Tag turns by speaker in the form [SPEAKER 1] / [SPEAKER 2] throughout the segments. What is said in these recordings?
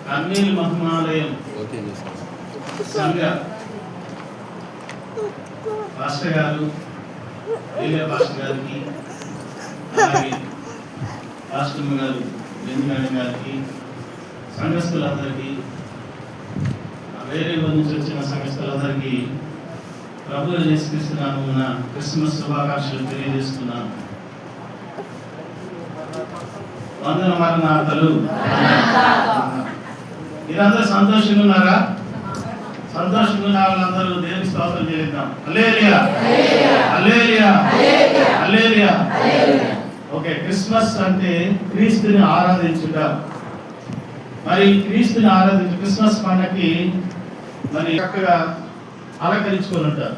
[SPEAKER 1] కర్నూలు మహిమాలయం సంఘ పాస్టర్ గారు, ఏలియా పాస్టర్ గారికి, అలాగే పాస్టర్ గారు బెంజమిన్ గారికి, సంఘస్థులందరికీ, వేరే ఊరి నుంచి వచ్చిన సంఘస్థులందరికీ ప్రభు యేసుక్రీస్తు క్రిస్మస్ శుభాకాంక్షలు తెలియజేస్తున్నాను. వందన మరణాతలు. మీరందరూ సంతోషంగా ఉన్నారా? సంతోషంగా ఉన్న వాళ్ళందరూ దేవుని స్తోత్రం చేద్దాం. హల్లెలూయా, హల్లెలూయా, హల్లెలూయా. ఓకే, క్రిస్మస్ అంటే క్రీస్తుని ఆరాధించుట. మరి క్రీస్తుని ఆరాధించు క్రిస్మస్ పండగకి మరి చక్కగా అలంకరించుకొని ఉంటారు.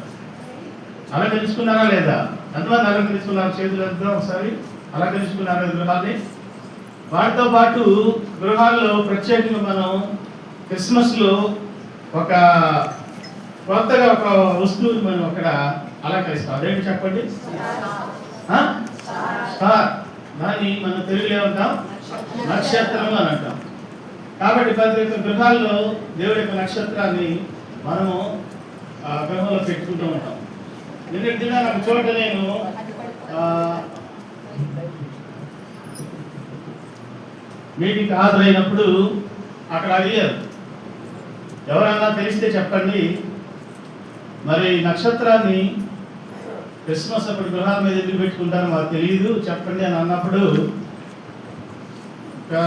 [SPEAKER 1] అలంకరించుకున్నారా లేదా? ఎంతమంది అలంకరించుకున్నారు? చేతులు ఎంతో ఒకసారి అలంకరించుకున్నారా గృహాన్ని? వాటితో పాటు గృహాల్లో ప్రత్యేకంగా మనం క్రిస్మస్లో ఒక కొత్తగా ఒక వస్తువుని మనం అక్కడ అలంకరిస్తాం. అదేంటి చెప్పండి? స్టార్. దాన్ని మనం తెలుగులో ఏమంటాం? నక్షత్రం అని అంటాం. కాబట్టి ప్రతి ఒక్క గృహాల్లో దేవుడి యొక్క నక్షత్రాన్ని మనము గృహంలో పెట్టుకుంటూ ఉంటాం. నిన్నటి దినాన ఒక చోట నేను మీటింగ్కి హాజరైనప్పుడు అక్కడ అడిగారు, ఎవరన్నా తెలిస్తే చెప్పండి, మరి నక్షత్రాన్ని క్రిస్మస్ అప్పుడు గృహాల మీద ఎందుకు పెట్టుకుంటారో మాకు తెలియదు, చెప్పండి అని అన్నప్పుడు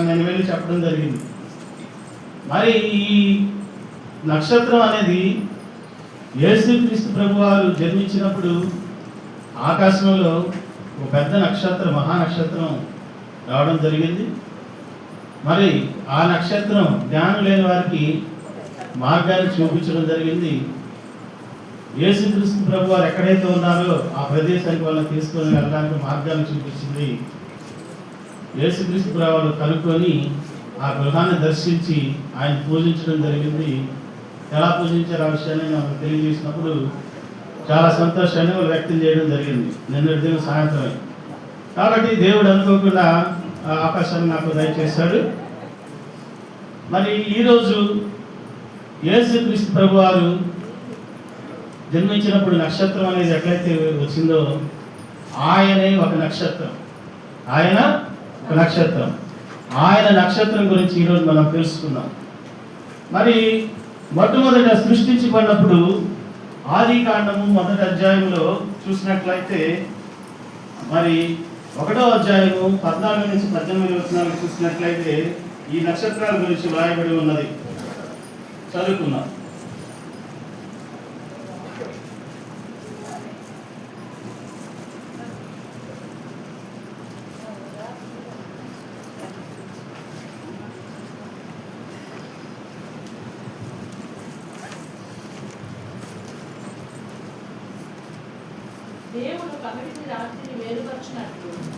[SPEAKER 1] నేను వెళ్ళి చెప్పడం జరిగింది. మరి ఈ నక్షత్రం అనేది యేసుక్రీస్తు ప్రభువారు జన్మించినప్పుడు ఆకాశంలో ఒక పెద్ద నక్షత్రం, మహానక్షత్రం రావడం జరిగింది. మరి ఆ నక్షత్రం జ్ఞానం లేని వారికి మార్గాన్ని చూపించడం జరిగింది. యేసుక్రీస్తు ప్రభువారు ఎక్కడైతే ఉన్నారో ఆ ప్రదేశానికి వాళ్ళని తీసుకొని వెళ్ళడానికి మార్గాన్ని చూపించింది. యేసుక్రీస్తు ప్రభువారు కనుక్కొని ఆ గృహాన్ని దర్శించి ఆయన పూజించడం జరిగింది. ఎలా పూజించారు ఆ విషయాన్ని నాకు తెలియజేసినప్పుడు చాలా సంతోషాన్ని వాళ్ళు వ్యక్తం చేయడం జరిగింది నిన్నటి దినం సాయంత్రమే. కాబట్టి దేవుడు అనుకోకుండా అవకాశాన్ని నాకు దయచేశాడు. మరి ఈరోజు యేసుక్రీస్తు ప్రభువారు జన్మించినప్పుడు నక్షత్రం అనేది ఎట్లయితే వచ్చిందో ఆయనే ఒక నక్షత్రం. ఆయన ఒక నక్షత్రం. ఆయన నక్షత్రం గురించి ఈరోజు మనం తెలుసుకున్నాం. మరి మొట్టమొదట సృష్టించబడినప్పుడు ఆది కాండము 1వ అధ్యాయంలో చూసినట్లయితే మరి 1వ అధ్యాయము 14 నుంచి 18 వచనాలు చూసినట్లయితే ఈ నక్షత్రాల గురించి వ్రాయబడి ఉన్నది. చదువుకున్నాం.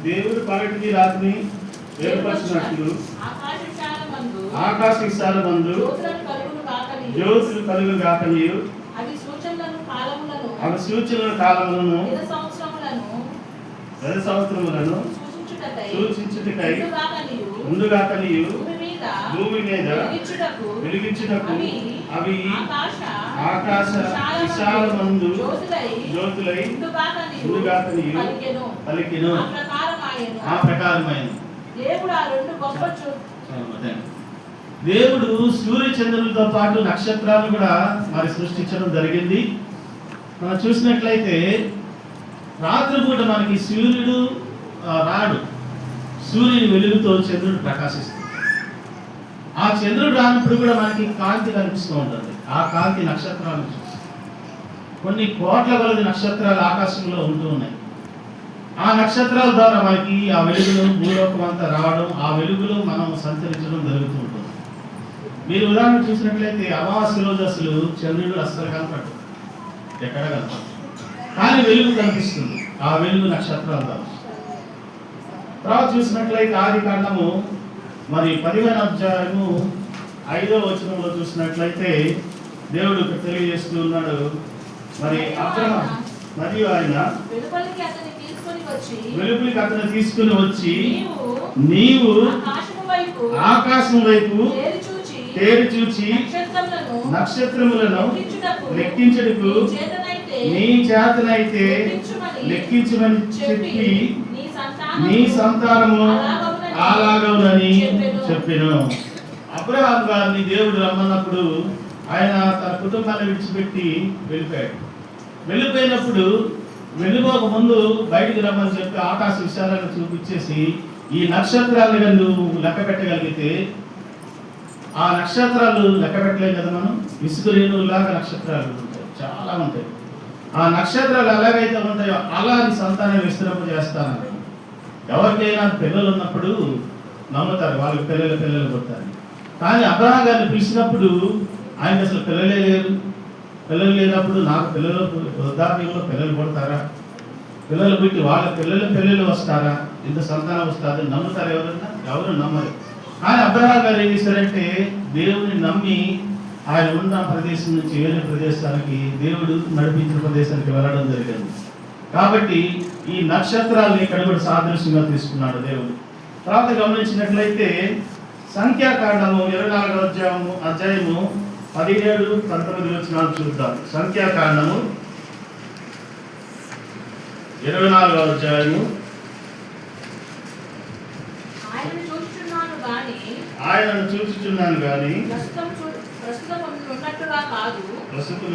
[SPEAKER 1] దేవుడు పగటిని రాత్రిని వేరుపరిచినట్లు ఆకాశ విశాలమందు జ్యోతులు కలుగు గాకనియు అవి సూచనల కాలములను 10 సంవత్సరములను సూచించుటకై ముందుగాకనియు భూమి మీద వెలిగించుటకు అవి ఆకాశ విశాలమందు జ్యోతులై ముందుగాకనియు పలికెను. ఆ ప్రకారమైన దేవుడు సూర్య చంద్రులతో పాటు నక్షత్రాలను కూడా మరి సృష్టించడం జరిగింది. మనం చూసినట్లయితే రాత్రిపూట మనకి సూర్యుడు రాడు, సూర్యుని వెలుగుతో చంద్రుడు ప్రకాశిస్తుంది. ఆ చంద్రుడు రానప్పుడు కూడా మనకి కాంతి కనిపిస్తూ ఉంటుంది. ఆ కాంతి నక్షత్రాలను చూస్తుంది. కొన్ని కోట్ల కొలది నక్షత్రాలు ఆకాశంలో ఉంటూ ఉన్నాయి. ఆ నక్షత్రాల ద్వారా మనకి ఆ వెలుగులో భూలోకం అంతా రావడం, ఆ వెలుగులో మనం సంచరించడం జరుగుతూ ఉంటుంది. మీరు ఉదాహరణ చూసినట్లయితే అమావాస్య రోజు అసలు చంద్రుడు అస్సలు కనపడదు, ఎక్కడ కనపడదు, కానీ వెలుగు కనిపిస్తుంది. ఆ వెలుగు నక్షత్రాల ద్వారా. తర్వాత చూసినట్లయితే ఆది కాండము మరి 15వ అధ్యాయము 5వ వచనంలో చూసినట్లయితే దేవుడు తెలియజేస్తూ ఉన్నాడు. మరి అబ్రహాము మరియు ఆయన వెలుపలికి అతను తీసుకుని వచ్చి నీవు ఆకాశం వైపు తేరి చూచి నక్షత్రములను లెక్కించుటకు నీ చేతనైతే లెక్కించమని చెప్పి నీ సంతానము అలాగవునని చెప్పెను. అబ్రహాం గారిని దేవుడు రమ్మన్నప్పుడు ఆయన తన కుటుంబాన్ని విడిచిపెట్టి వెళ్ళిపోయినప్పుడు వెళ్ళిపోక ముందు బయటికి రమ్మని చెప్పి ఆకాశ విశాలను చూపించేసి ఈ నక్షత్రాలను నువ్వు లెక్క పెట్టగలిగితే, ఆ నక్షత్రాలు లెక్క పెట్టలేం కదా మనం, ఇసుక రేణువులాగా నక్షత్రాలు ఉంటాయి, చాలా ఉంటాయి. ఆ నక్షత్రాలు ఎలాగైతే ఉంటాయో అలా నీ సంతానం విస్తరింప చేస్తాను. ఎవరికైనా పిల్లలు ఉన్నప్పుడు నమ్ముతారు, వాళ్ళకి పిల్లలు పుడతారు. కానీ అబ్రహాం గారిని పిలిచినప్పుడు ఆయనకి అసలు పిల్లలే లేరు. పిల్లలు లేనప్పుడు నాకు పిల్లలు వృద్ధాప్యంలో పిల్లలు పుడతారా, పిల్లలు పుట్టి వాళ్ళ పిల్లలు వస్తారా, ఇంత సంతానం వస్తారని నమ్ముతారు ఎవరన్నా? ఎవరు నమ్మరు. కానీ అబ్రహాం గారు ఏం చేశారంటే దేవుని నమ్మి ఆయన ఉన్న ప్రదేశం నుంచి వేరే ప్రదేశానికి, దేవుడు నడిపించిన ప్రదేశానికి వెళ్ళడం జరిగింది. కాబట్టి ఈ నక్షత్రాలను ఇక్కడ కూడా సాదృశ్యంగా తీసుకున్నాడు దేవుడు. తర్వాత గమనించినట్లయితే సంఖ్యాకాండము 24వ అధ్యాయము 17-19 వచనాలు చూద్దాం. సంఖ్యాకాండము 24వ అధ్యాయము. ఆయనను చూచుచున్నాను గాని ప్రస్తుతం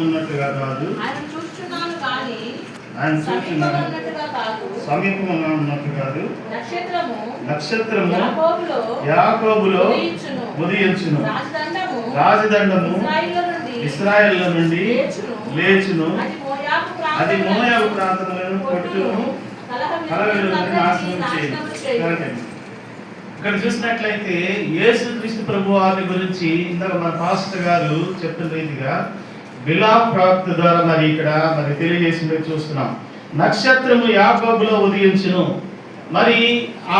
[SPEAKER 1] ఉన్నట్టుగా కాదు, ఆయన చూచుచున్నాను సమీపంగా ఉన్నట్టు కాదు. నక్షత్రము యాకోబులో ఉదయించును, రాజదండము ఇశ్రాయేలు నుండి లేచును, అది మోయాబు ప్రాంతములను కొట్టును, నాశనం చేయును. ఇక్కడ చూసినట్లయితే యేసుక్రీస్తు ప్రభువారి గురించి ఇందాక మన పాస్టర్ గారు చెప్పిన రీతిగా బిలాము ప్రవక్త ద్వారా ఇక్కడ తెలియజేసింది చూస్తున్నాం. నక్షత్రము యాకోబులో ఉదయించును. మరి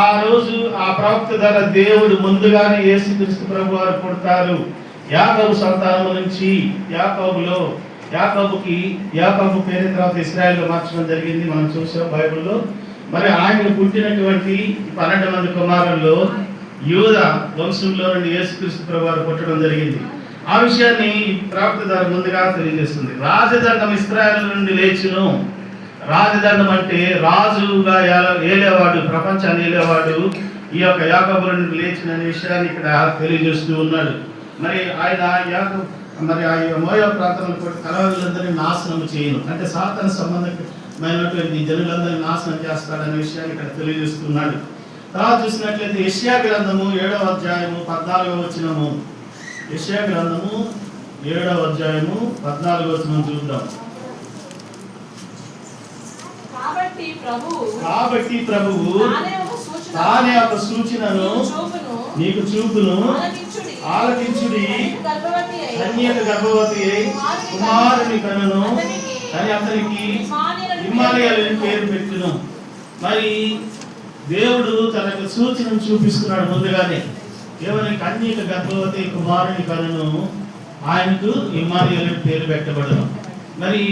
[SPEAKER 1] ఆ రోజు ఆ ప్రవక్త ద్వారా దేవుడు ముందుగానే యేసుక్రీస్తు ప్రభువారు పుడతారు యాకోబు సంతానం నుంచి. యాకోబు పేరు తర్వాత ఇశ్రాయేలుగా మార్చడం జరిగింది, మనం చూసాం బైబిల్లో. మరి ఆయన పుట్టినటువంటి 12 మంది కుమారుల్లో యూదా వంశంలో నుండి యేసుక్రీస్తు ప్రభువారు పుట్టడం జరిగింది. ఆ విషయాన్ని ప్రవక్త ద్వారా ముందుగా తెలియజేస్తుంది. రాజదండం ఇశ్రాయేలు నుండి లేచును. రాజదండం అంటే రాజుగా ఏలేవాడు, ప్రపంచాన్ని ఏలేవాడు ఈ యొక్క యాకోబు నుండి లేచిన అనే విషయాన్ని ఇక్కడ తెలియజేస్తూ ఉన్నాడు. మరి ఆయన మోయాబు ప్రాంతంలో కలవలందరినీ నాశనం చేయను, అంటే సాతాను సంబంధమైనటువంటి జనులందరినీ నాశనం చేస్తాడనే విషయాన్ని ఇక్కడ తెలియజేస్తున్నాడు. తర్వాత చూసినట్లయితే యెషయా గ్రంథము 7వ అధ్యాయము 14వ వచనము. యెషయా గ్రంథము 7వ అధ్యాయము 14వ వచనం చూద్దాం. కాబట్టి ప్రభువు తానే ఒక సూచనను నీకు చూపును, ఆలకించుడి. కన్యక గర్భవతి అయి కుమారుని కనును, అని అతనికి ఇమ్మానుయేలు అని పేరు పెట్టును. మరి దేవుడు తన సూచనను చూపిస్తున్నాడు ముందుగానే. ఏమని? కన్యక గర్భవతి కుమారుని కనును, ఆయనకు ఇమ్మానుయేలు అని పేరు పెట్టబడును. మరి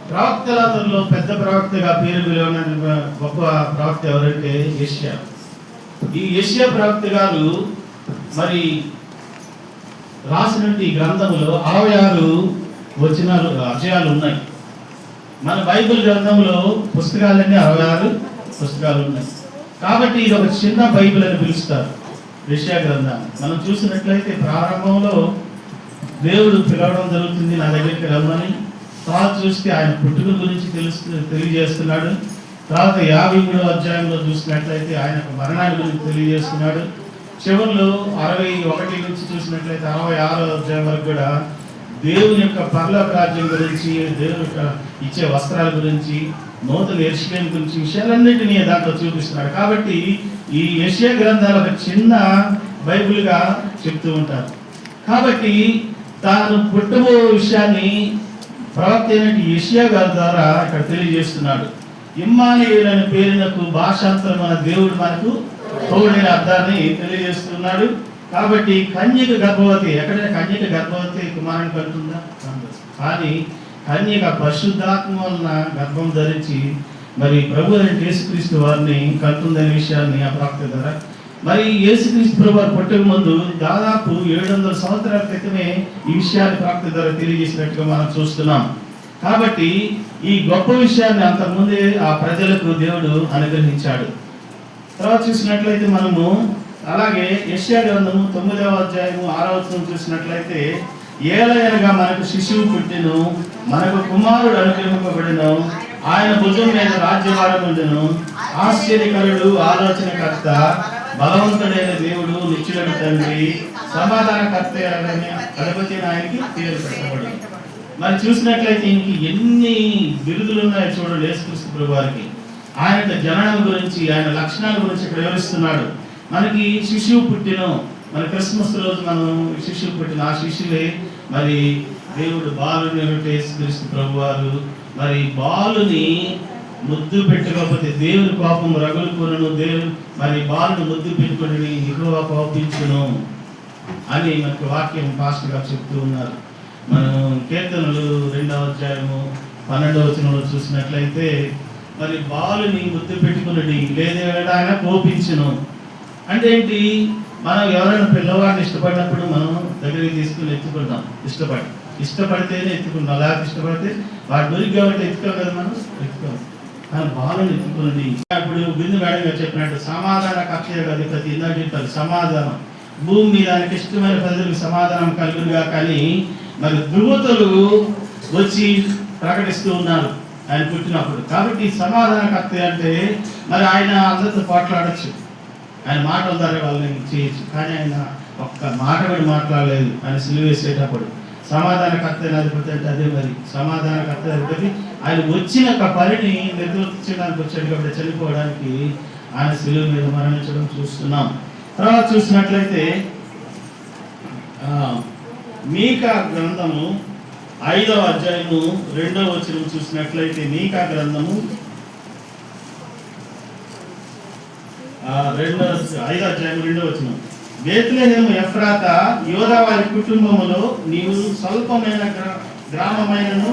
[SPEAKER 1] ప్రవక్తలందరిలో పెద్ద ప్రవక్తగా పేరు పిలువన గొప్ప ప్రవక్త ఎవరంటే యెషయా. ఈ యెషయా ప్రవక్త గారు మరి రాసినటువంటి ఈ గ్రంథంలో 66 వచనాలు అధ్యాయాలు ఉన్నాయి. మన బైబిల్ గ్రంథంలో పుస్తకాలన్నీ 66 పుస్తకాలు ఉన్నాయి. కాబట్టి ఇది ఒక చిన్న బైబిల్ అని పిలుస్తారు యెషయా గ్రంథాన్ని. మనం చూసినట్లయితే ప్రారంభంలో దేవుడు పిలవడం జరుగుతుంది, నా దగ్గరికి రమ్మని. తర్వాత చూస్తే ఆయన పుట్టుక గురించి తెలియజేస్తున్నాడు. తర్వాత 53వ అధ్యాయంలో చూసినట్లయితే ఆయన మరణాన్ని గురించి తెలియజేస్తున్నాడు. చివరిలో 61 నుంచి చూసినట్లయితే 66వ అధ్యాయం వరకు కూడా దేవుని యొక్క పరలోక రాజ్యం గురించి, దేవుని యొక్క ఇచ్చే వస్త్రాల గురించి, నూతన యెరూషలేము గురించి విషయాలన్నింటినీ దాంట్లో చూపిస్తున్నాడు. కాబట్టి ఈ యెషయా గ్రంథాలు ఒక చిన్న బైబిల్గా చెప్తూ ఉంటారు. కాబట్టి తాను పుట్టబో విషయాన్ని ప్రవక్త అయినటువంటి యెషయా గారి ద్వారా ఇక్కడ తెలియజేస్తున్నాడు. ఇమ్మానుయేలు అనే పేరునకు భాషాంతరం మన దేవుడు మనకు తోడైన అర్థాన్ని తెలియజేస్తున్నాడు. కాబట్టి కన్యక గర్భవతి, ఎక్కడైనా కన్యక గర్భవతి కుమారుని కలుగుతుందా? కానీ కన్యక పరిశుద్ధాత్మ వలన గర్భం ధరించి మరి ప్రభు అయిన యేసుక్రీస్తు వారిని కలుగుతుందనే విషయాన్ని ఆ ప్రవక్త ద్వారా మరి యేసుక్రీస్తు ప్రభువారు పుట్టక ముందు దాదాపు 700 సంవత్సరాల క్రితమే ఈ విషయాన్ని ప్రాప్తి ద్వారా తెలియజేసినట్టుగా మనం చూస్తున్నాం. కాబట్టి ఈ గొప్ప విషయాన్ని అంతకుముందే ఆ ప్రజలకు దేవుడు అనుగ్రహించాడు. తర్వాత చూసినట్లయితే మనము అలాగే యెషయా గ్రంథము 9వ అధ్యాయము 6వ వచనం చూసినట్లయితే, ఏలయనగా మనకు శిశువు పుట్టెను, మనకు కుమారుడు అనుగ్రహింపబడెను, ఆయన భుజం మీద రాజ్యభారం ఉండెను, ఆశ్చర్యకరుడు, ఆలోచనకర్త, బలవంతుడైన దేవుడు, నిత్యుడైన తండ్రి, సమాధానకర్త అధిపతి ఆయనకి పేరు పెట్టబడు. మరి చూసినట్లయితే ఇంక ఎన్ని బిరుదులు ఉన్నాయో చూడండి యేసుక్రీస్తు ప్రభువారికి. ఆయన జననం గురించి, ఆయన లక్షణాల గురించి ఇక్కడ వివరిస్తున్నాడు. మనకి శిశువు పుట్టిను, మన క్రిస్మస్ రోజు మనం శిశువు పుట్టిన ఆ శిశువే మరి దేవుడు బాలుని యేసుక్రీస్తు ప్రభువారు. మరి బాలుని ముద్దు పెట్టుకోకపోతే దేవుని కోపం రగులుకొనును, దేవుడు మరి బాలుని ముద్దు పెట్టుకొని యెహోవా కోపించును అని మనకు వాక్యం పాస్టర్ గారు చెప్తూ ఉన్నారు. మనం కీర్తనలు 2వ అధ్యాయము 12వ వచనంలో చూసినట్లయితే, మరి బాలుని ముద్దు పెట్టుకుని లేదా ఆయన కోపించును అంటే ఏంటి? మనం ఎవరైనా పిల్లవాడిని ఇష్టపడినప్పుడు మనం దగ్గరికి తీసుకుని ఎత్తుకుంటాం. ఇష్టపడితేనే ఎత్తుకుంటాం, లేకపోతే ఇష్టపడితే వాడి దొరికి కాబట్టి ఎత్తుకోం కదా, మనం ఎత్తుకోం. కానీ బాలను ఎత్తుకుని ఇప్పుడు బిందు మేడం గారు చెప్పినట్టు సమాధాన కక్ష అధిపతి ఇందాక చెప్పారు. సమాధానం భూమి మీద ఆయనకి ఇష్టమైన ప్రజలకు సమాధానం కలుగురుగా. కానీ మరి దుర్వతలు వచ్చి ప్రకటిస్తూ ఉన్నారు ఆయన పుట్టినప్పుడు. కాబట్టి సమాధానకర్త అంటే మరి ఆయన అందరితో పోట్లాడచ్చు, ఆయన మాటల ద్వారా వాళ్ళని చేయొచ్చు. కానీ ఆయన ఒక్క మాట కూడా మాట్లాడలేదు ఆయన సిలువ వేసేటప్పుడు. సమాధానకర్త అధిపతి అంటే అదే మరి సమాధానకర్త అధిపతి. ఆయన వచ్చిన పనిని నిర్వర్తించడానికి వచ్చాడు కాబట్టి చనిపోవడానికి ఆయన సిలువ మీద మరణించడం చూస్తున్నాం. తర్వాత చూసినట్లయితే మీకా గ్రంథము 5వ అధ్యాయము 2వ వచనం చూసినట్లయితే, మీకా గ్రంథము 5వ అధ్యాయం 2వ వచనం, బేత్లెహేము ఎఫ్రాతా, యోదా వారి కుటుంబములో నీవు స్వల్పమైన గ్రామమైనను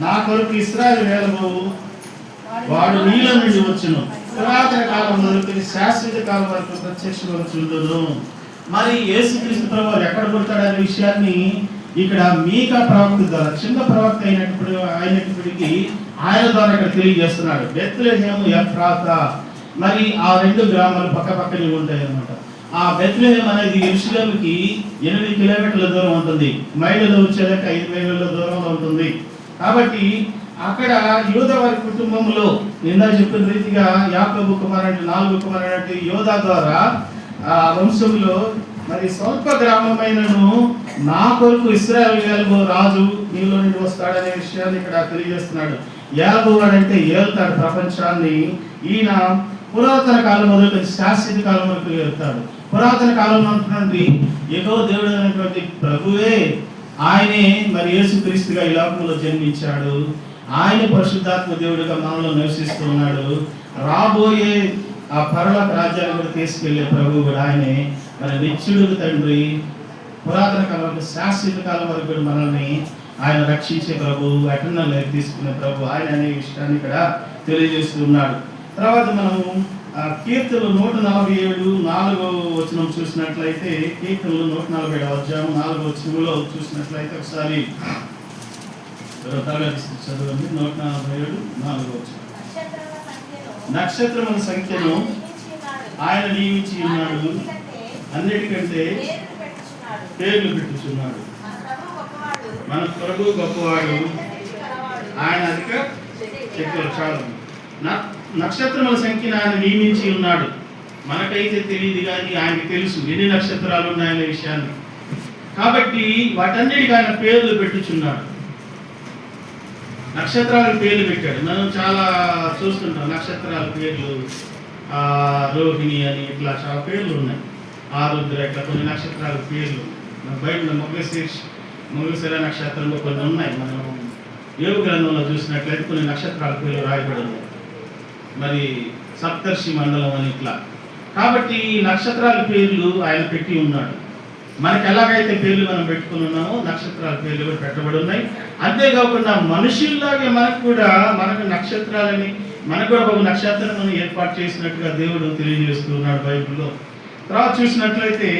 [SPEAKER 1] నా కొరకు ఇశ్రాయేలు వేలబోవు, వాడు నీలో నుండి వచ్చును, పురాతన కాలం మొదలుకొని శాశ్వత కాలం వరకు ప్రత్యక్షమవుతుండును. మరి యేసుక్రీస్తు ప్రభువు ఎక్కడ పుడతాడనే విషయాన్ని ఇక్కడ మీకా ప్రవక్త ద్వారా, చిన్న ప్రవక్త అయినప్పటికీ ఆయన ద్వారా ఇక్కడ తెలియజేస్తున్నాడు. బేత్లెహేము ఎఫ్రాతా, మరి ఆ 2 గ్రామాలు పక్క పక్కనే ఉంటాయి అన్నమాట. ఆ బెత్లెహేము అనేది యెరూషలేముకి 8 కిలోమీటర్ల దూరం ఉంటుంది. మైళ్ళలో వచ్చేదాకా 5 మైళ్ళ దూరంలో ఉంటుంది. కాబట్టి అక్కడ యోదా వారి కుటుంబంలో నిన్న చెప్పిన రీతిగా యాకోబు కుమారుడు 4 కుమారుడు యోదా ద్వారా ఆ వంశంలో మరి స్వల్ప గ్రామమైనను నా కొరకు ఇశ్రాయేలు రాజు నీలో నుండి వస్తాడనే విషయాన్ని ఇక్కడ తెలియజేస్తున్నాడు. ఏలబోవాడు అంటే ఏలుతాడు ప్రపంచాన్ని. ఈయన పురాతన కాలం మొదలు శాశ్వత కాలం వరకు వెళ్తాడు. పురాతన కాలంలో నుండి యెహోవా దేవుడు అయినటువంటి ప్రభువే ఆయనే మరి యేసుక్రీస్తుగా ఈ లోకంలో జన్మించాడు. ఆయన పరిశుద్ధాత్మ దేవుడిగా మనలో నివసిస్తున్నాడు. రాబోయే ఆ పరలోక రాజ్యాన్ని కూడా తీసుకెళ్లే ప్రభువు కూడా ఆయనే. మరి నిత్యుడు తండ్రి పురాతన కాలం వరకు శాశ్వత కాలం వరకు కూడా మనల్ని ఆయన రక్షించే ప్రభు, ఎటర్నల్ లైఫ్ తీసుకునే ప్రభు ఆయన అనే విషయాన్ని ఇక్కడ తెలియజేస్తున్నాడు. తర్వాత మనము కీర్తనలు 147 4వ వచనం చూసినట్లయితే, కీర్తనలు 147వ అధ్యాయం 4వ వచనంలో చూసినట్లయితే ఒకసారి చదవండి. 147 4వ వచనం, నక్షత్రముల సంఖ్యను ఆయన నియమించి ఉన్నాడు, అన్నిటికంటే పేర్లు పెట్టుచున్నాడు. మన ప్రభు గొప్పవాడు, ఆయన అధిక శక్తులు చాలు. నక్షత్రముల సంఖ్యను ఆయన నియమించి ఉన్నాడు. మనకైతే తెలియదు కానీ ఆయనకి తెలుసు ఎన్ని నక్షత్రాలు ఉన్నాయనే విషయాన్ని. కాబట్టి వాటన్నిటికీ ఆయన పేర్లు పెట్టుచున్నాడు. నక్షత్రాలకు పేర్లు పెట్టాడు. మనం చాలా చూస్తుంటాం నక్షత్రాల పేర్లు, రోహిణి అని ఇట్లా చాలా పేర్లు ఉన్నాయి. ఆరుద్ర ఇట్లా కొన్ని నక్షత్రాల పేర్లు మన బైబిల్లో మొగశిర నక్షత్రంలో కొన్ని ఉన్నాయి. మనం యోగ గ్రంథంలో చూసినట్లయితే కొన్ని నక్షత్రాల పేర్లు రాయబడి ఉన్నాయి. మరి సప్తర్షి మండలం అని ఇట్లా. కాబట్టి ఈ నక్షత్రాల పేర్లు ఆయన పెట్టి ఉన్నాడు. మనకి ఎలాగైతే పేర్లు మనం పెట్టుకుని ఉన్నామో నక్షత్రాల పేర్లు కూడా పెట్టబడి ఉన్నాయి. అంతేకాకుండా మనుషుల్లాగే మనకు నక్షత్రాలని, మనకు కూడా ఒక నక్షత్రం ఏర్పాటు చేసినట్టుగా దేవుడు తెలియజేస్తూ ఉన్నాడు బైబిల్లో. తర్వాత చూసినట్లయితే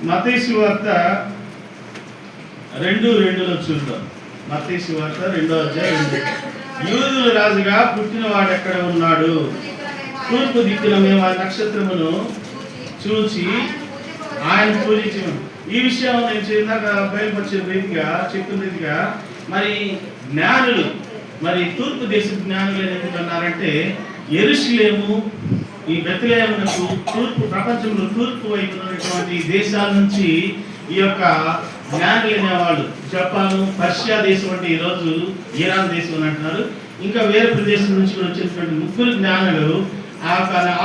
[SPEAKER 1] మత్తయి సువార్త 2:2లో చూద్దాం. మత్తయి సువార్త 2:2. యూదుల రాజుగా పుట్టినవాడు ఎక్కడ ఉన్నాడు? తూర్పు దిక్కున మేము ఆ నక్షత్రమును చూచి ఆయన పూజించాము. ఈ విషయం నేను ఇందాక బయలుపరిచిన రీతిగా చెప్పిన రీతిగా మరి జ్ఞానులు, మరి తూర్పు దేశ జ్ఞానులు ఎందుకు అన్నారంటే, యెరూషలేము ఈ బెత్లెహేమునకు తూర్పు, ప్రపంచంలో తూర్పు వైపు ఉన్నటువంటి దేశాల నుంచి ఈ యొక్క జ్ఞానులు అనేవాళ్ళు, జపాను, పర్షియా దేశం అంటే ఈరోజు ఇరాన్ దేశం అని అంటున్నారు, ఇంకా వేరే ప్రదేశం నుంచి కూడా వచ్చినటువంటి ముగ్గురు జ్ఞానులు ఆ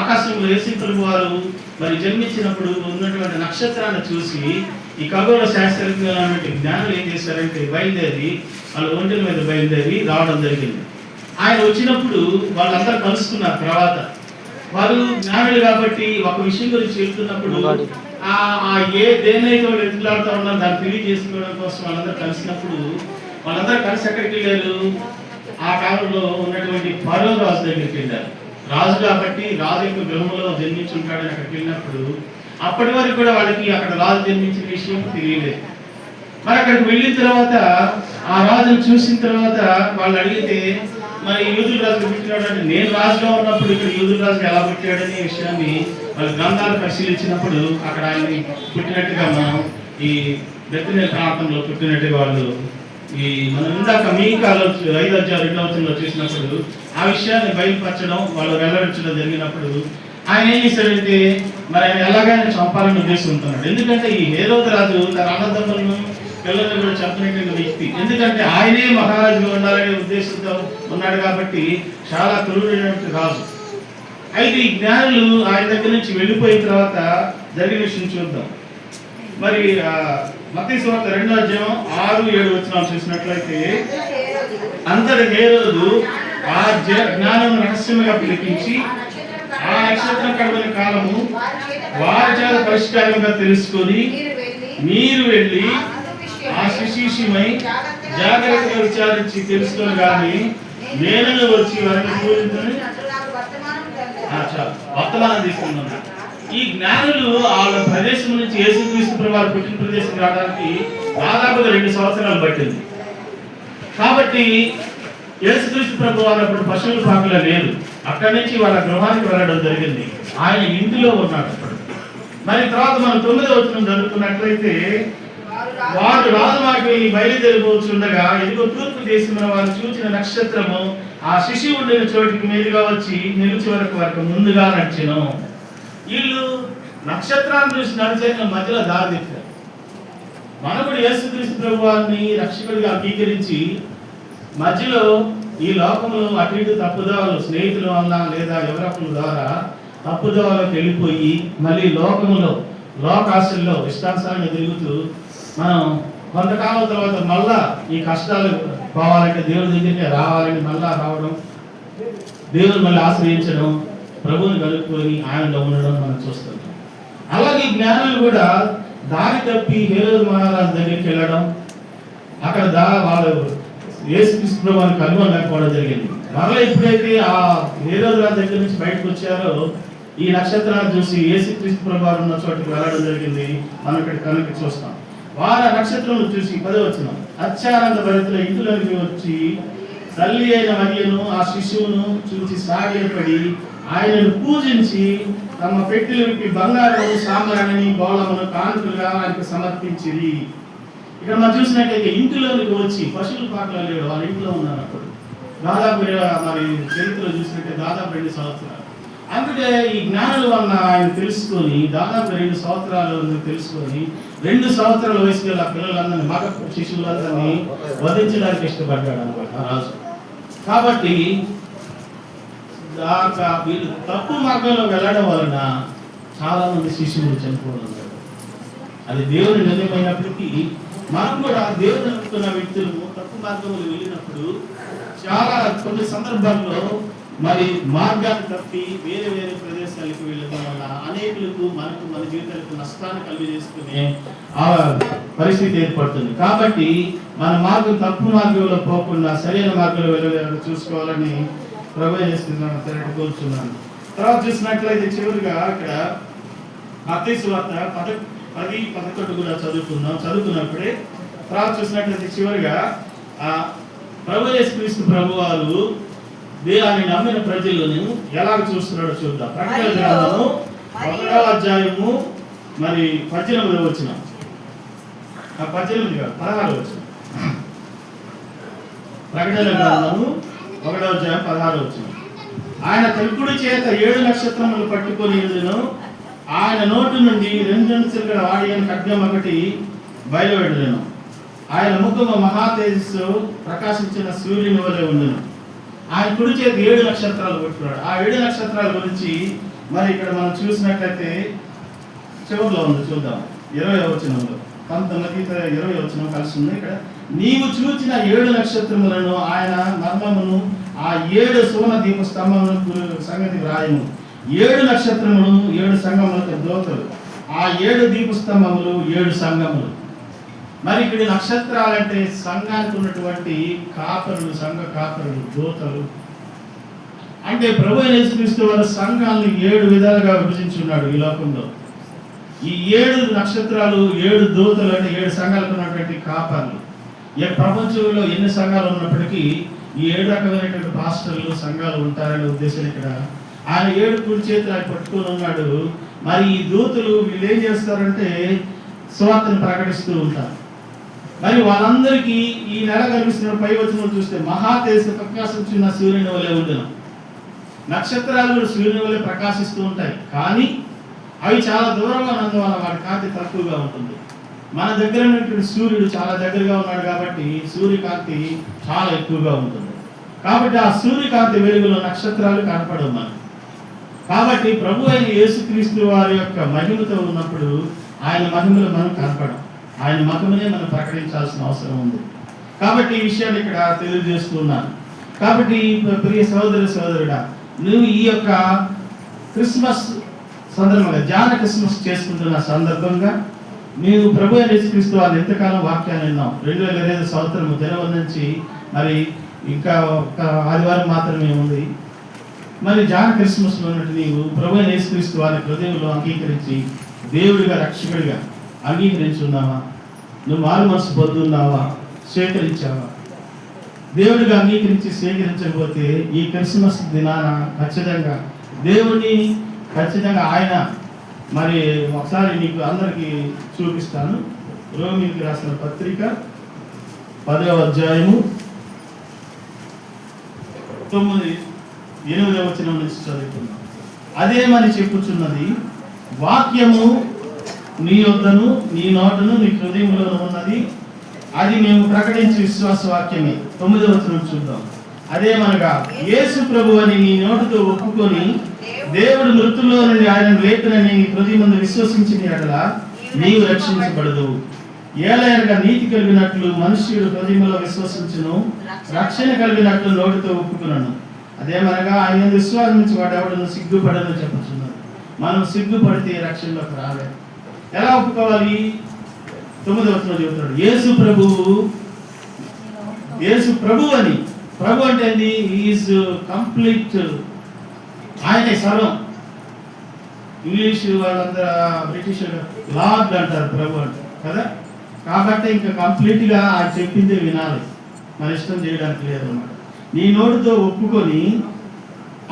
[SPEAKER 1] ఆకాశంలో యేసుప్రభు వారు మరి జన్మించినప్పుడు ఉన్నటువంటి నక్షత్రాన్ని చూసి ఈ ఖగోళ శాస్త్రజ్ఞులైనటువంటి జ్ఞానులు ఏం చేశారంటే బయలుదేరి వాళ్ళ ఒంటెల మీద బయలుదేరి రావడం జరిగింది. ఆయన వచ్చినప్పుడు వాళ్ళందరూ కలుసుకున్నారు. తర్వాత వారు జ్ఞానులు కాబట్టి ఒక విషయం గురించి చెప్తున్నప్పుడు దేనైతే వాళ్ళు ఎదుగులాడుతూ ఉన్నారు దాన్ని తెలియజేసుకోవడం కోసం వాళ్ళందరూ కలిసినప్పుడు వాళ్ళందరూ కలిసి ఎక్కడికి వెళ్ళారు? ఆ కాలంలో ఉన్నటువంటి ఫరో రాజు దగ్గరికి వెళ్ళారు. రాజు కాబట్టి రాజు యొక్క గృహంలో జన్మించి ఉంటాడని అక్కడికి వెళ్ళినప్పుడు అప్పటి వరకు కూడా వాళ్ళకి అక్కడ రాజు జన్మించిన విషయం తెలియలేదు. మరి అక్కడికి వెళ్ళిన తర్వాత ఆ రాజును చూసిన తర్వాత వాళ్ళు అడిగితే, మరి యూదుల రాజు పుట్టినాడు అంటే, నేను రాజుగా ఉన్నప్పుడు ఇక్కడ యూదుల రాజుకి ఎలా పుట్టాడనే విషయాన్ని వాళ్ళ గ్రంథాలు పరిశీలించినప్పుడు అక్కడ ఆయన్ని పుట్టినట్టుగా మనం ఈ బెత్లెహేము ప్రాంతంలో పుట్టినట్టుగా వాళ్ళు ఈ మనం ఇందాక మీకాలో 5:2 చూసినప్పుడు ఆ విషయాన్ని బయలుపరచడం, వాళ్ళు వెల్లడించడం జరిగినప్పుడు ఆయన ఏం చేశాడంటే, మరి ఆయన ఎలాగైనా చంపాలని ఉద్దేశం ఉంటున్నాడు. ఎందుకంటే ఈ హేరోదు రాజు తన అన్నదమ్ములను పిల్లల్ని కూడా చంపినటువంటి వ్యక్తి. ఎందుకంటే ఆయనే మహారాజుగా ఉండాలనే ఉద్దేశంతో ఉన్నాడు కాబట్టి చాలా క్రూరుడైనటువంటి రాజు. అయితే ఈ జ్ఞానులు ఆయన దగ్గర నుంచి వెళ్ళిపోయిన తర్వాత జరిగిన విషయం చూద్దాం. మరి మత్తయి సువార్త 2:6-7 చూసినట్లయితే, అంతటి హేరోదు ఆ జ్ఞానం రహస్యంగా పిలిపించి ఆ నక్షత్రం కడవని కాలము వారి చేత పరిష్కారంగా తెలుసుకొని మీరు వెళ్ళి ఆ శిశుమై జాగ్రత్తగా విచారించి తెలుసుకొని కానీ నేను వచ్చి వారిని పూజించని వర్తమానం తీసుకున్నాను. ఈ జ్ఞానులు వాళ్ళ ప్రదేశం నుంచి యేసుక్రీస్తు ప్రభువు పుట్టిన ప్రదేశం రావడానికి దాదాపుగా 2 సంవత్సరాలు పట్టింది. కాబట్టి యేసుక్రీస్తు ప్రభువు వారు అప్పుడు పశువుల పాకలో లేదు. అక్కడి నుంచి వాళ్ళ గృహానికి వెళ్ళడం జరిగింది. ఆయన ఇంటిలో ఉన్నాడు అప్పుడు. మరి తర్వాత మనం 9వ వచనం చదువుకున్నట్లయితే, వారు రాజుమార్గం బయలుదేరిపోతుండగా ఎదుగో తూర్పు దేశంలో వారు చూచిన నక్షత్రము ఆ శిశువు ఉండిన చోటికి మీదుగా వచ్చి నిలిచి వరకు ముందుగా నడిచెను. వీళ్ళు నక్షత్రాన్ని చూసి నడిచే మధ్యలో దారి తెచ్చారు. మనకుడు యేసుక్రీస్తు ప్రభువారిని రక్షకుడిగా అంగీకరించి మధ్యలో ఈ లోకంలో అటు ఇటు తప్పుదోవలు, స్నేహితుల వల్ల లేదా ఎవరొకరి ద్వారా తప్పుదోవలోకి వెళ్ళిపోయి మళ్ళీ లోకంలో లోకాశల్లో ఇష్టానుసారంగా తిరుగుతూ మనం కొంతకాలం తర్వాత మళ్ళా ఈ కష్టాలు పోవాలంటే దేవుడి దగ్గరికి రావాలని మళ్ళా రావడం, దేవుని మళ్ళీ ఆశ్రయించడం, ప్రభువుని కలుపుకొని ఆయనలో ఉండడం మనం చూస్తున్నాం. అలాగే జ్ఞానులు కూడా దారి తప్పి హేరోదు మహారాజు దగ్గరికి వెళ్ళడం, అక్కడ వాళ్ళు యేసుక్రీస్తు ప్రభువుని కనుగొనలేకపోవడం జరిగింది. మరలా ఎప్పుడైతే ఆ హేరోదు రాజు దగ్గర నుంచి బయటకు వచ్చారో ఈ నక్షత్రాన్ని చూసి యేసుక్రీస్తు ప్రభువు ఉన్న చోటికి వెళ్ళడం జరిగింది. మనం ఇక్కడ కనుక చూస్తాం. వారు ఆ నక్షత్రం చూసి 10వ వచనం, అత్యానంద భరితుల ఇంటిలోకి వచ్చి తల్లి అయిన మరియను ఆ శిశువును చూసి సాగిలపడి ఆయనను పూజించి తమ పెట్టెలకి బంగారము, సాంబ్రాణి, బోళమును కానుకలుగా ఆయనకు సమర్పించిరి. ఇక్కడ మనం చూసినట్లయితే ఇంటిలోనికి వచ్చి, పశువుల పాకలో లేడు, వాళ్ళ ఇంట్లో ఉన్నారు అప్పుడు. దాదాపు మరి చరిత్రలో చూసినట్టే దాదాపు 2 సంవత్సరాలు. అందుకే ఈ జ్ఞానుల వలన ఆయన తెలుసుకొని దాదాపు 2 సంవత్సరాలు తెలుసుకొని 2 సంవత్సరాల వయసులో ఆ పిల్లలందరినీ, మగ శిశువులందరినీ వధించడానికి ఇష్టపడ్డాడు అనమాట ఆ రాజు. కాబట్టి వీళ్ళు తప్పు మార్గంలో వెళ్ళడం వలన చాలా మంది శిశువులు చనిపోవడం. అది దేవుని నిర్ణయమైనప్పటికీ మనం కూడా దేవుని నమ్ముతున్న వ్యక్తులు తప్పు మార్గంలో వెళ్ళినప్పుడు చాలా కొన్ని సందర్భాల్లో మరి మార్గాన్ని తప్పి వేరే వేరే ప్రదేశాలకు వెళ్ళడం వల్ల అనేకులకు మనకు మన జీవితాలకు నష్టాన్ని కలిగజేసుకునే ఆ పరిస్థితి ఏర్పడుతుంది. కాబట్టి మన మార్గం తప్పు మార్గంలో పోకుండా సరైన మార్గంలో వెళ్ళేలా చూసుకోవాలని ప్రభువు చేస్తున్నాను కోరుచున్నాను. తర్వాత చూసినట్లయితే చివరిగా అక్కడ మత్తయి సువార్త 10:11 కూడా చదువుకున్నప్పుడే తర్వాత చూసినట్లయితే చివరిగా ప్రభు యేసుక్రీస్తు ప్రభువారు ఆయన నమ్మిన ప్రజలను ఎలాగ చూస్తున్నాడో చూద్దాం. ప్రకటన గ్రంథము 1వ అధ్యాయము మరి 18వ వచనం, 18 కాదు 16వ వచనం. ప్రకటన గ్రంథము 1వ అధ్యాయం 16వ వచనం. ఆయన తెల్పుడి చేత 7 నక్షత్రములు పట్టుకొని ఎదును, ఆయన నోటి నుండి 2 చిలుకల వాడిన ఖడ్గం ఒకటి బయలువెడలను. ఆయన ముఖము మహా తేజస్సు ప్రకాశించిన సూర్యుని వలె ఉండెను. ఆయన కుడి చేతి 7 నక్షత్రాలు పట్టుకున్నాడు. ఆ 7 నక్షత్రాల గురించి మరి ఇక్కడ మనం చూసినట్లయితే చివరిలో ఉంది, చూద్దాం. 20వ వచనంలో 19-20వ వచనం కలిసి ఉంది. ఇక్కడ నీవు చూచిన 7 నక్షత్రములను ఆయన మర్మమును ఆ 7 సువర్ణ దీప స్తంభములకు సంగతి వ్రాయము. 7 నక్షత్రములు 7 సంఘములకు దూతలు, ఆ 7 దీప స్తంభములు 7 సంఘములు. మరి ఇక్కడ నక్షత్రాలంటే సంఘానికి ఉన్నటువంటి కాపరులు, సంఘ కాపరులు, దూతలు. అంటే ప్రభు యేసుక్రీస్తు వారు సంఘాలను 7 విధాలుగా విభజించున్నాడు ఈ లోకంలో. ఈ 7 నక్షత్రాలు 7 దూతలు అంటే 7 సంఘాలకు ఉన్నటువంటి కాపర్లు. ప్రపంచంలో ఎన్ని సంఘాలు ఉన్నప్పటికీ ఈ 7 రకమైనటువంటి పాస్టర్లు సంఘాలు ఉంటారనే ఉద్దేశం ఇక్కడ. ఆయన 7 కుడి చేతులు ఆయన పట్టుకొని ఉన్నాడు. మరి ఈ దూతలు వీళ్ళు ఏం చేస్తారంటే సువార్తను ప్రకటిస్తూ ఉంటారు. మరి వాళ్ళందరికీ ఈ నెల కనిపిస్తున్న పై వచనం చూస్తే మహా తేజస్సు ప్రకాశించిన సూర్యుని వలె ఉండెను. నక్షత్రాలు కూడా సూర్యుని వలె ప్రకాశిస్తూ ఉంటాయి, కానీ అవి చాలా దూరంగా ఉన్నందువల్ల వాటి కాంతి తక్కువగా ఉంటుంది. మన దగ్గర ఉన్నటువంటి సూర్యుడు చాలా దగ్గరగా ఉన్నాడు కాబట్టి సూర్యకాంతి చాలా ఎక్కువగా ఉంటుంది. కాబట్టి ఆ సూర్యకాంతి వెలుగులో నక్షత్రాలు కనపడవు మనకు. కాబట్టి ప్రభు అయిన యేసుక్రీస్తు వారి యొక్క మహిమతో ఉన్నప్పుడు ఆయన మహిమలో మనం కనపడం, ఆయన మహిమనే మనం ప్రకటించాల్సిన అవసరం ఉంది. కాబట్టి ఈ విషయాన్ని ఇక్కడ తెలియజేస్తున్నాను. కాబట్టి ప్రియ సోదరుడా, నువ్వు ఈ యొక్క క్రిస్మస్ సందర్భంగా జాన క్రిస్మస్ చేసుకుంటున్న సందర్భంగా నీవు ప్రభు అయిన యేసుక్రీస్తు వారు ఎంతకాలం వాక్యాన్ని విన్నాం. 2025 సంవత్సరం జనవరి నుంచి మరి ఇంకా ఒక ఆదివారం మాత్రమే ఉంది. మరి జాన క్రిస్మస్లో ఉన్నట్టు నీవు ప్రభు అయిన యేసుక్రీస్తు వారి హృదయంలో అంగీకరించి దేవుడిగా రక్షకుడిగా అంగీకరించున్నావా? నువ్వు మారు మనసు పొందున్నావా? స్వీకరించావా? దేవుడిగా అంగీకరించి స్వీకరించకపోతే ఈ క్రిస్మస్ దినాన ఖచ్చితంగా దేవుడిని ఖచ్చితంగా ఆయన మరి ఒకసారి నీకు అందరికీ చూపిస్తాను. రోమీయులకు రాసిన పత్రిక 10వ అధ్యాయము 9-8వ వచనం నుంచి చదువుకుందాం. అదేమని చెప్పుచున్నది, వాక్యము నీ యొద్దను నీ నోటను నీ హృదయంలో ఉన్నది, అది మేము ప్రకటించే విశ్వాస వాక్యమే. 9వ వచనం చూద్దాం. అదేమనగా యేసు ప్రభు అని నీ నోటితో ఒప్పుకొని దేవుడు మృతుల్లో నుండి ఆయన లేపినని నీ హృదయమందు విశ్వసించిన యెడల నీవు రక్షించబడదు. ఏలయనగా నీతి కలిగినట్లు మనుష్యుడు హృదయంలో విశ్వసించును, రక్షణ కలిగినట్లు నోటితో ఒప్పుకున్నాను. అదేమనగా ఆయన విశ్వాసించి వాడెవడను సిగ్గుపడను చెప్పుచున్నాడు. మనం సిగ్గుపడితే రక్షణలోకి రాలేదు. ఎలా ఒప్పుకోవాలి? 9వ వచనంలో చెబుతున్నాడు, యేసు ప్రభు అని. ప్రభు అంటే ఏంది? ఈజ్ కంప్లీట్, ఆయనే సర్వం. ఇంగ్లీష్ వాళ్ళందరూ బ్రిటిష్ లార్డ్ అంటారు ప్రభు అంటే కదా. కాబట్టి ఇంకా కంప్లీట్గా ఆయన చెప్పిందే వినాలి, మన ఇష్టం చేయడానికి లేదన్నమాట. నీ నోటితో ఒప్పుకొని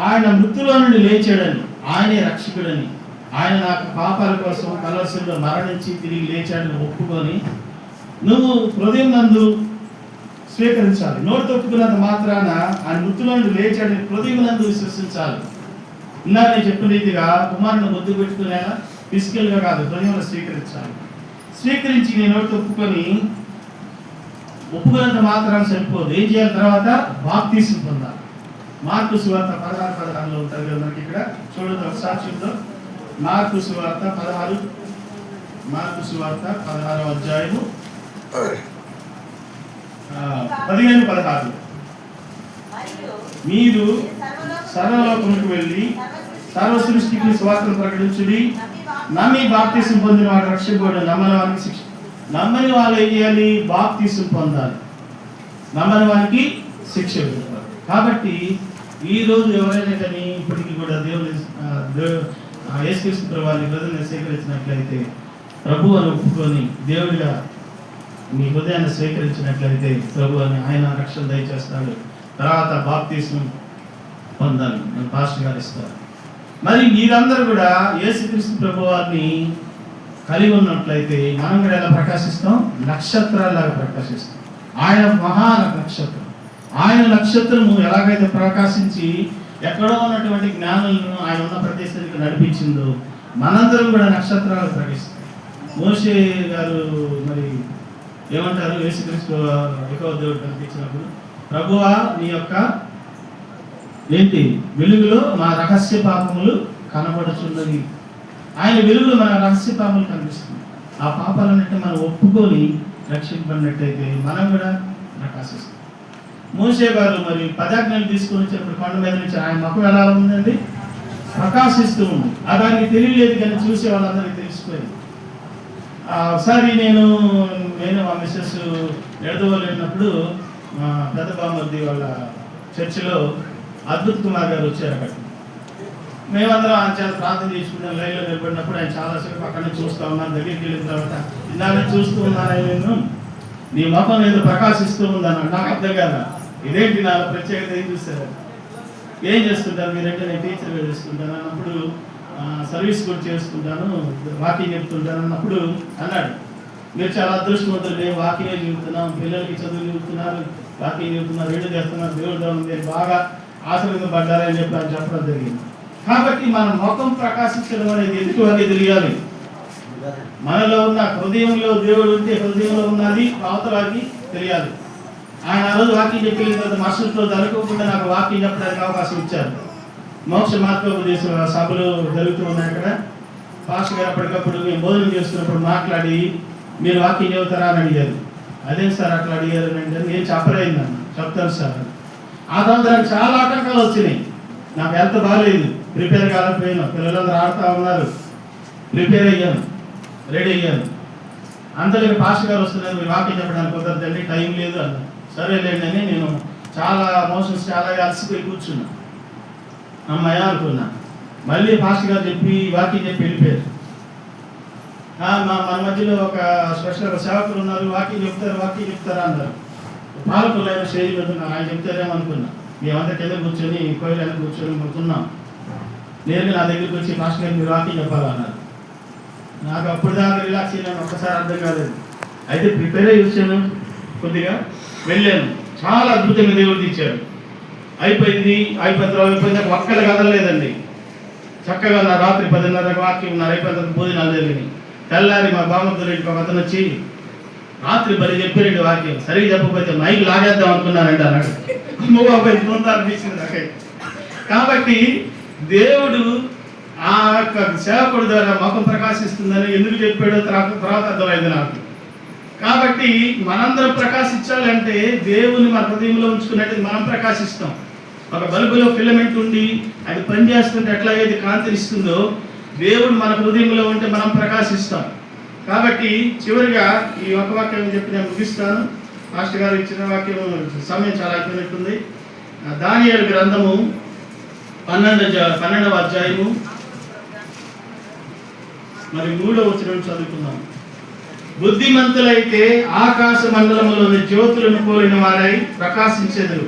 [SPEAKER 1] ఆయన మృతుల్లో నుండి లేచాడని, ఆయనే రక్షకుడని, ఆయన నాకు పాపాల కోసం కలవరిలో మరణించి తిరిగి లేచాడని ఒప్పుకొని నువ్వు హృదయం నందు స్వీకరించాలి. నోటితో ఒప్పుకున్నంత మాత్రాన ఆయన మృతుల్లో నుండి లేచాడని హృదయం నందు విశ్వసించాలి. ఇందాక నేను చెప్పిన రీతిగా కుమారుని ముద్దు పెట్టుకునేలా ఫిజికల్గా కాదు, హృదయంలో స్వీకరించాలి. స్వీకరించి నీ నోటితో ఒప్పుకున్నంత మాత్రాన సరిపోదు. ఏం చేయాలి? తర్వాత బాప్తీసం పొందాలి. మార్కు సువార్త 16-16 ఉంటుంది కదా మనకి ఇక్కడ. చూడండి ఒకసారి చూద్దాం. మార్కు సువార్త 16వ అధ్యాయము 15-16. మీరు సర్వలోకములకు వెళ్ళి సర్వ సృష్టికి సువార్తను ప్రకటించుడి, నమ్మి బాప్తీసం పొందిన వాడు రక్షింపబడు, నమ్మని వారికి శిక్ష. నమ్మని వాళ్ళు ఏం చేయాలి? బాప్తీసం పొందాలి, నమ్మని వారికి శిక్ష పెడతారు. కాబట్టి ఈ రోజు ఎవరైనా కానీ ఇప్పటికీ కూడా ఆ యేసుక్రీస్తు ప్రభువాన్ని హృదయాన్ని స్వీకరించినట్లయితే, ప్రభు అని ఒప్పుకొని దేవుడిగా మీ హృదయాన్ని స్వీకరించినట్లయితే ప్రభు అని ఆయన రక్షణ దయచేస్తాడు. తర్వాత బాప్తిస్మం పొందాలి మన పాస్టర్ గారు ఇస్తారు. మరి మీరందరూ కూడా యేసుక్రీస్తు ప్రభువాన్ని కలిగి ఉన్నట్లయితే మనం కూడా ఎలా ప్రకాశిస్తాం? నక్షత్రాలాగా ప్రకాశిస్తాం. ఆయన మహా నక్షత్రం. ఆయన నక్షత్రము ఎలాగైతే ప్రకాశించి ఎక్కడో ఉన్నటువంటి జ్ఞానులను ఆయన ఉన్న ప్రదేశానికి నడిపించిందో, మనందరం కూడా నక్షత్రాలు ప్రకటిస్తాం. మోషే గారు మరి ఏమంటారు? యేసుక్రీస్తు ఎక్కువ దేవుడు కనిపించినప్పుడు, ప్రభువా నీ యొక్క ఏంటి వెలుగులో మా రహస్య పాపములు కనబడుచున్నది. ఆయన వెలుగులో మన రహస్య పాపములు కనిపిస్తుంది. ఆ పాపాలన్నింటినీ మనం ఒప్పుకొని రక్షింపబడినట్టయితే మనం కూడా ప్రకాశిస్తాం. మోషే గారు మరి 10 ఆజ్ఞలు తీసుకొని వచ్చినప్పుడు కొండ మీద నుంచి ఆయన ముఖం ఎలా ఉందండి? ప్రకాశిస్తూ ఉంది. దానికి తెలియలేదు, కానీ చూసే వాళ్ళందరికీ తెలిసిపోయింది. ఒకసారి నేను మా మిస్సెస్ ఎడదవోలు వెళ్ళినప్పుడు మా పెద్ద బామ్మర్ది వాళ్ళ చర్చిలో అద్భుత్ కుమార్ గారు వచ్చారు. అక్కడ మేమందరం ఆయన చాలా ప్రార్థన చేసుకుంటాం. లైన్లో నిలబడినప్పుడు ఆయన చాలాసేపు అక్కడనే చూస్తూ ఉన్నాను. దగ్గరికి వెళ్ళిన తర్వాత ఇందాక చూస్తూ ఉన్నాను, నేను నీ ముఖం ఏదో ప్రకాశిస్తూ ఉందన్న. నాకు అర్థం కాదా, ఇదేంటి నా ప్రత్యేకత ఏం చూస్తారు, ఏం చేస్తుంటారు మీరంటే? నేను టీచర్గా చేసుకుంటాను అన్నప్పుడు, సర్వీస్ కూడా చేసుకుంటాను, వాకింగ్ చెప్తుంటాను అన్నప్పుడు అన్నాడు, మీరు చాలా అదృష్టవంతులు, నేను వాకింగ్ చెబుతున్నాం, పిల్లలకి చదువు చెబుతున్నారు, వాకింగ్ చెబుతున్నారు, రెండు చేస్తున్నారు, దేవుడు మీరు బాగా ఆశీర్వదింపబడ్డారని చెప్పి ఆయన చెప్పడం జరిగింది. కాబట్టి మన ముఖం ప్రకాశించడం అనేది ఎందుకు అనేది తెలియాలి. మనలో ఉన్న హృదయంలో దేవుడు ఉంటే హృదయంలో ఉన్నది అవతలకి తెలియాలి. ఆయన ఆ రోజు వాక్యం చెప్పిన తర్వాత మనుషులతో జరగకుండా నాకు వాక్యం చెప్పడానికి అవకాశం ఇచ్చారు. మోక్ష మార్గోపదేశ సభలు జరుగుతూ ఉన్నాయి. అక్కడ పాస్టర్ గారు అప్పటికప్పుడు మేము భోజనం చేస్తున్నప్పుడు మాట్లాడి, మీరు వాక్యం చెబుతారా అని అడిగారు. అదే సార్ అట్లా అడిగారు అంటే, నేను చెప్పలేదన్న, చెప్తాను సార్. ఆ తర్వాత నాకు చాలా ఆటంకాలు వచ్చినాయి. నాకు హెల్త్ బాగాలేదు, ప్రిపేర్ కాలేకపోయాను. పిల్లలందరూ ఆడుతూ ఉన్నారు, ప్రిపేర్ అయ్యాను, రెడీ అయ్యాను. అంతలోకి పాస్టర్ గారు వస్తున్నారు, మీరు వాక్యం చెప్పడానికి కుదరదండి, టైం లేదు అన్న. సరేలేండి అని నేను చాలా మోషన్స్ చాలా అలసిపోయి కూర్చున్నా. అమ్మాయి అనుకున్నా. మళ్ళీ పాస్టర్ గారు చెప్పి వాక్యం చెప్పి వెళ్ళిపోయారు. మన మధ్యలో ఒక స్పెషల్ సేవకులు ఉన్నారు, వాక్యం చెప్తారా అన్నారు. పాలకులు అయిన స్టేజ్ మీద ఉన్నారు, ఆయన చెప్తారేమో అనుకున్నా. మేమంతా కింద కూర్చొని కోయిలైనా కూర్చొని అనుకున్నాం. నేరుగా నా దగ్గరికి వచ్చి పాస్టర్ గారు మీరు వాక్యం చెప్పాలన్నారు. నాకు అప్పుడు దాకా రిలాక్స్ అయ్యాను, ఒక్కసారి అర్థం కాలేదు. అయితే ప్రిపేర్ అయ్యి వచ్చాను, కొద్దిగా వెళ్ళాను. చాలా అద్భుతంగా దేవుడు ఇచ్చాడు. అయిపోయింది ఒక్కలు కదలలేదండి. చక్కగా నా రాత్రి 10:30 వాక్యం అయిపోయిన భోజనాలు జరిగినాయి. తెల్లారి మా బామ్మతో ఇంటికి ఒక అతను వచ్చి, రాత్రి 10 చెప్పారండి వాక్యం, సరిగ్గా చెప్పకపోతే మైక్ లాగేద్దాం అనుకున్నానండి అన్నాడు. అనిపించింది నాకైతే. కాబట్టి దేవుడు ఆ యొక్క సేవకుడి ద్వారా ముఖం ప్రకాశిస్తుందని ఎందుకు చెప్పాడో తర్వాత అర్థమైంది నాకు. కాబట్టి మనందరం ప్రకాశించాలంటే దేవుని మన హృదయంలో ఉంచుకున్నట్టు మనం ప్రకాశిస్తాం. ఒక బల్బులో ఫిలమెంట్ ఉండి అది పనిచేస్తుంటే ఎట్లాగైతే కాంతినిస్తుందో, దేవుడు మన హృదయంలో ఉంటే మనం ప్రకాశిస్తాం. కాబట్టి చివరిగా ఈ ఒక వాక్యం చెప్పి నేను ముగిస్తాను. మాస్టర్ గారు ఇచ్చిన వాక్యం సమయం చాలా అయిపోయినట్టుంది. దానియేలు గ్రంథము 12వ అధ్యాయము మరి 3వ వచనం చదువుకున్నాం. బుద్ధిమంతులైతే ఆకాశ మండలములోని జ్యోతులను పోలిన వారై ప్రకాశించెదరు.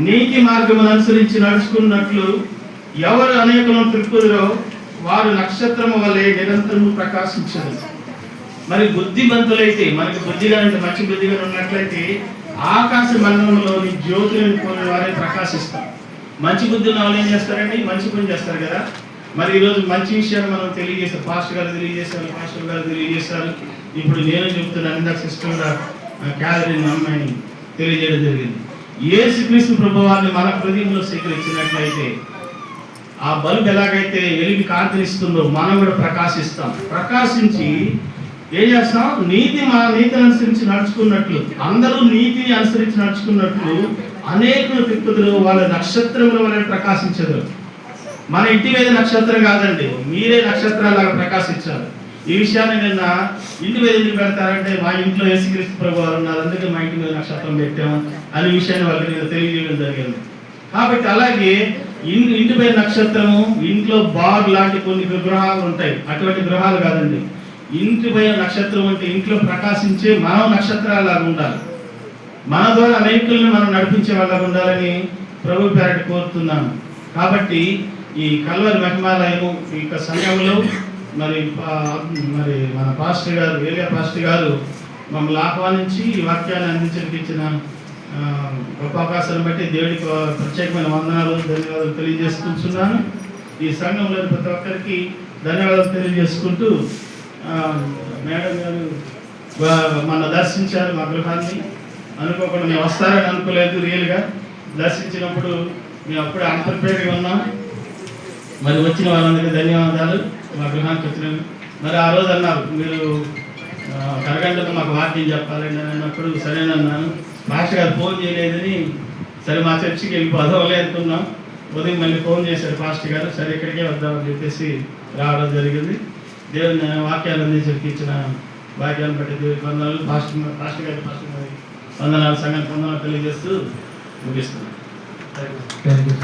[SPEAKER 1] నీతి మార్గమును అనుసరించి నడుచుకున్నట్లు ఎవరు అనేకులను త్రిప్పుదురో వారు నక్షత్రము వలె నిరంతరము ప్రకాశించదు. మరి బుద్ధిమంతులైతే, మనకి బుద్ధిగా అంటే మంచి బుద్ధిగా ఉన్నట్లయితే ఆకాశ మండలంలోని జ్యోతులను పోలిన వారే ప్రకాశిస్తాం. మంచి బుద్ధి ఉన్న వాళ్ళు ఏం చేస్తారండి? మంచి పని చేస్తారు కదా. మరి ఈరోజు మంచి విషయాన్ని మనం తెలియజేస్తాం. పాస్టర్ గారు తెలియజేశారు, పాస్టర్ గారు తెలియజేశారు. ఇప్పుడు నేను చెప్తున్నాను, ఇందాక సిస్టర్ క్యాథరిన్ అమ్మాయిని తెలియజేయడం జరిగింది. యేసుక్రీస్తు ప్రభువాన్ని మన హృదయంలో స్వీకరించినట్లయితే ఆ బల్బ్ ఎలాగైతే వెలిగి కాంతినిస్తుందో మనం కూడా ప్రకాశిస్తాం. ప్రకాశించి ఏం చేస్తాం? నీతిని అనుసరించి నడుచుకున్నట్లు, అందరూ నీతిని అనుసరించి నడుచుకున్నట్లు అనేకులు తిప్పుదురు, వాళ్ళ నక్షత్రముల వలె ప్రకాశించదు. మన ఇంటి మీద నక్షత్రం కాదండి, మీరే నక్షత్రాలాగా ప్రకాశించాలి. ఈ విషయాన్ని నిన్న ఇంటి మీద ఎందుకు పెడతారంటే, మా ఇంట్లో యేసుక్రీస్తు ప్రభువారు ఉన్నారు, అందుకే మా ఇంటి మీద నక్షత్రం పెట్టాము అనే విషయాన్ని వాళ్ళకి తెలియజేయడం జరిగింది. కాబట్టి అలాగే ఇంటిపై నక్షత్రము, ఇంట్లో బార్ లాంటి కొన్ని గృహాలు ఉంటాయి, అటువంటి గృహాలు కాదండి. ఇంటిపై నక్షత్రం అంటే ఇంట్లో ప్రకాశించే మనం నక్షత్రాలాగా ఉండాలి. మన ద్వారా అనేకులను మనం నడిపించే వాళ్ళగా ఉండాలని ప్రభు పేరట కోరుతున్నాను. కాబట్టి ఈ కల్వరి మహిమాలయము ఈ యొక్క సంఘంలో మరి మన పాస్టర్ గారు, ఏలియా పాస్టర్ గారు మమ్మల్ని ఆహ్వానించి ఈ వాక్యాన్ని అందించడానికి ఇచ్చిన గొప్ప అవకాశాన్ని బట్టి దేవుడికి ప్రత్యేకమైన వందనాలు, ధన్యవాదాలు తెలియజేసుకుంటున్నాను. ఈ సంఘంలోని ప్రతి ఒక్కరికి ధన్యవాదాలు తెలియజేసుకుంటూ, మేడం గారు మన దర్శించారు మా గృహాన్ని. అనుకోకుండా మేము వస్తారని అనుకోలేదు. రియల్గా దర్శించినప్పుడు మేము అప్పుడే అన్ప్రిపేర్డ్గా ఉన్నాం. మరి వచ్చిన వాళ్ళందరికీ ధన్యవాదాలు. మా గృహానికి వచ్చిన మరి ఆ రోజు అన్నారు, మీరు అరగంటలో మాకు వాక్యం చెప్పాలండి అని అన్నప్పుడు సరేనన్నాను. మాస్టర్ గారు ఫోన్ చేయలేదని సరే మా చర్చికి వెళ్ళిపోదాంలే అనుకున్నాం. ఉదయం మళ్ళీ ఫోన్ చేశారు పాస్టర్ గారు, సరే ఇక్కడికే వద్దామని చెప్పేసి రావడం జరిగింది. దేవుని వాక్యాలు అందించడానికి ఇచ్చిన వాక్యాలను బట్టి దేవుడి వందనాలు. పాస్టర్ గారి వందనాలు, సంఘానికి వందనాలు తెలియజేస్తూ ముగిస్తున్నాను. Thank you.